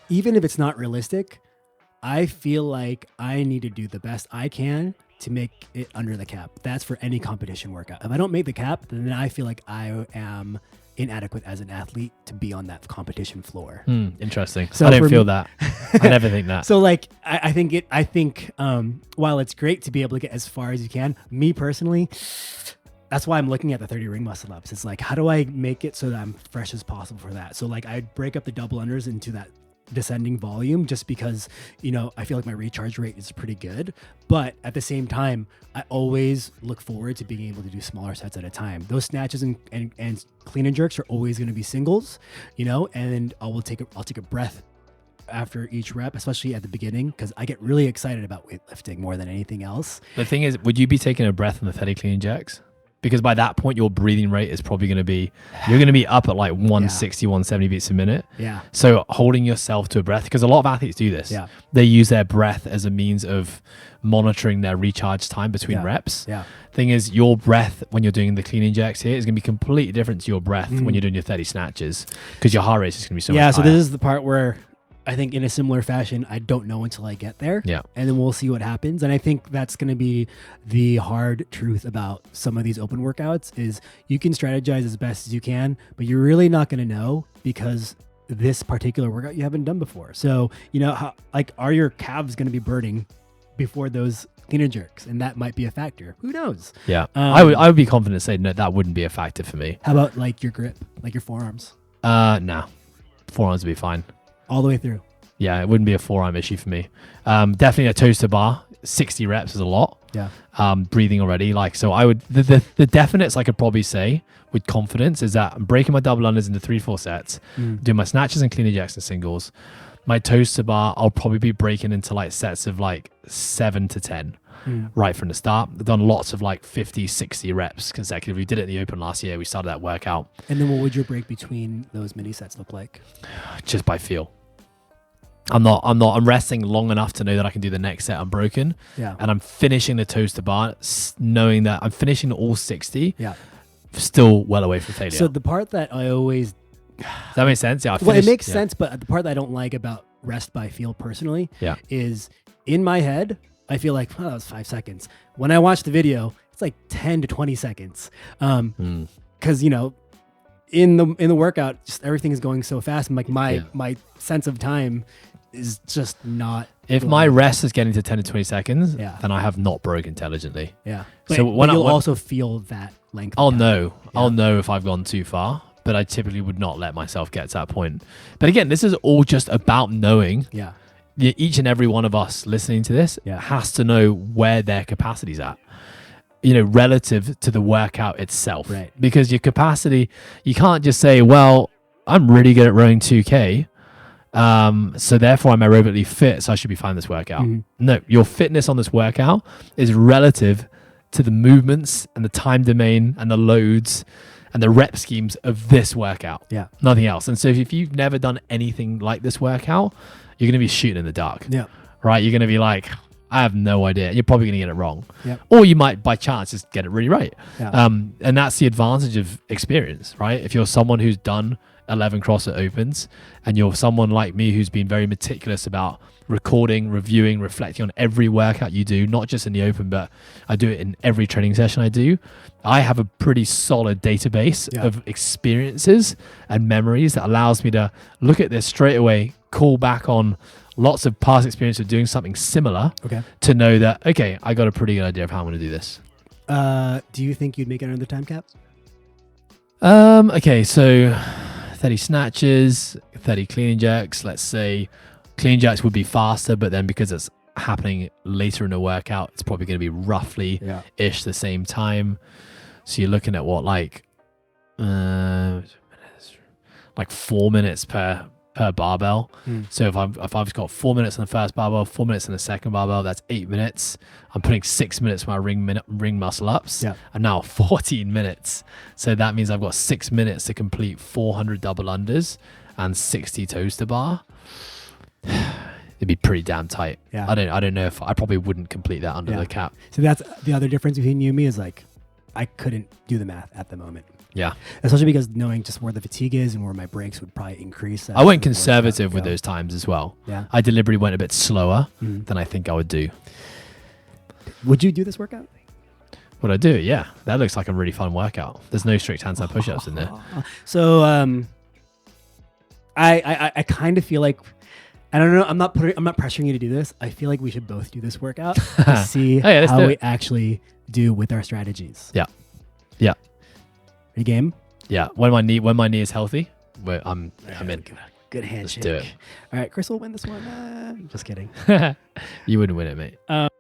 even if it's not realistic, I feel like I need to do the best I can to make it under the cap. That's for any competition workout. If I don't make the cap, then I feel like I am inadequate as an athlete to be on that competition floor. Interesting. So I don't feel that. I never think that. So like, I think while it's great to be able to get as far as you can, me personally, that's why I'm looking at the 30 ring muscle ups. It's like, how do I make it so that I'm fresh as possible for that? So like, I break up the double unders into that descending volume just because, I feel like my recharge rate is pretty good. But at the same time, I always look forward to being able to do smaller sets at a time. Those snatches and clean and jerks are always going to be singles, and I'll take a breath after each rep, especially at the beginning, because I get really excited about weightlifting more than anything else. The thing is, would you be taking a breath on the 30 clean and jerks? Because by that point, your breathing rate is probably going to be, you're going to be up at like 160, 170 beats a minute. Yeah. So holding yourself to a breath, because a lot of athletes do this. Yeah. They use their breath as a means of monitoring their recharge time between reps. Yeah. Thing is, your breath when you're doing the clean and jerks here is going to be completely different to your breath when you're doing your 30 snatches, because your heart rate is going to be so much higher. So this is the part where I think in a similar fashion, I don't know until I get there. Yeah. And then we'll see what happens. And I think that's going to be the hard truth about some of these open workouts is you can strategize as best as you can, but you're really not going to know because this particular workout you haven't done before. So, are your calves going to be burning before those clean and jerks? And that might be a factor. Who knows? Yeah. I would be confident saying no, that wouldn't be a factor for me. How about like your grip, like your forearms? No. Forearms would be fine. All the way through. Yeah, it wouldn't be a forearm issue for me. Definitely a toes to bar. 60 reps is a lot. Yeah. Breathing already. So I would, the definites I could probably say with confidence is that I'm breaking my double unders into 3-4 sets, doing my snatches and clean and jerks and singles. My toes to bar, I'll probably be breaking into like sets of like 7 to 10 right from the start. I've done lots of like 50, 60 reps consecutively. We did it in the Open last year. We started that workout. And then what would your break between those mini sets look like? Just by feel. I'm resting long enough to know that I can do the next set unbroken. Yeah. And I'm finishing the toes to bar, knowing that I'm finishing all 60. Yeah. Still well away from failure. So the part that I always... Does that make sense? Yeah. It makes sense, but the part that I don't like about rest by feel personally is in my head, I feel like, that was 5 seconds. When I watch the video, it's like 10 to 20 seconds. Because, in the workout, just everything is going so fast. And like my sense of time is just not. If my rest is getting to 10 to 20 seconds, then I have not broke intelligently. Yeah. So when you'll also feel that length. I'll know. Yeah. I'll know if I've gone too far, but I typically would not let myself get to that point. But again, this is all just about knowing. Yeah. Each and every one of us listening to this has to know where their capacity's at, relative to the workout itself. Right. Because your capacity, you can't just say, well, I'm really good at rowing 2K. So therefore I'm aerobically fit, so I should be fine this workout. No, your fitness on this workout is relative to the movements and the time domain and the loads and the rep schemes of this workout. Yeah. Nothing else. And so if you've never done anything like this workout, you're going to be shooting in the dark. Yeah. Right? You're going to be like, I have no idea. You're probably going to get it wrong. Yep. Or you might, by chance, just get it really right. Yeah. And that's the advantage of experience, right? If you're someone who's done 11 CrossFit Opens and you're someone like me who's been very meticulous about recording, reviewing, reflecting on every workout you do, not just in the Open, but I do it in every training session I do. I have a pretty solid database of experiences and memories that allows me to look at this straight away, call back on lots of past experience of doing something similar to know that, okay, I got a pretty good idea of how I'm going to do this. Do you think you'd make it under the time cap? Okay, so 30 snatches, 30 clean and jerks. Let's say clean and jerks would be faster, but then because it's happening later in the workout, it's probably going to be roughly ish the same time. So you're looking at what, like 4 minutes per barbell. So if I've got 4 minutes on the first barbell, 4 minutes on the second barbell, that's 8 minutes. I'm putting 6 minutes for my ring muscle ups, and now 14 minutes. So that means I've got 6 minutes to complete 400 double unders and 60 toes to bar. It'd be pretty damn tight. Yeah. I don't know if I probably wouldn't complete that under the cap. So that's the other difference between you and me is like I couldn't do the math at the moment. Yeah. especially because knowing just where the fatigue is and where my breaks would probably increase. I went as the conservative workout with go. those times as well. Yeah. I deliberately went a bit slower Mhm. than I think I would do. Would you do this workout? Would I do it? Yeah. That looks like a really fun workout. There's no strict handstand push-ups in there. So I kind of feel like, I don't know. I'm not pressuring you to do this. I feel like we should both do this workout to see Oh, yeah, let's how do we it. actually do with our strategies. Yeah. Yeah. Are you game? Yeah. When my knee is healthy, I'm in. Good handshake. do it. All right, Chris will win this one. Just kidding. You wouldn't win it, mate.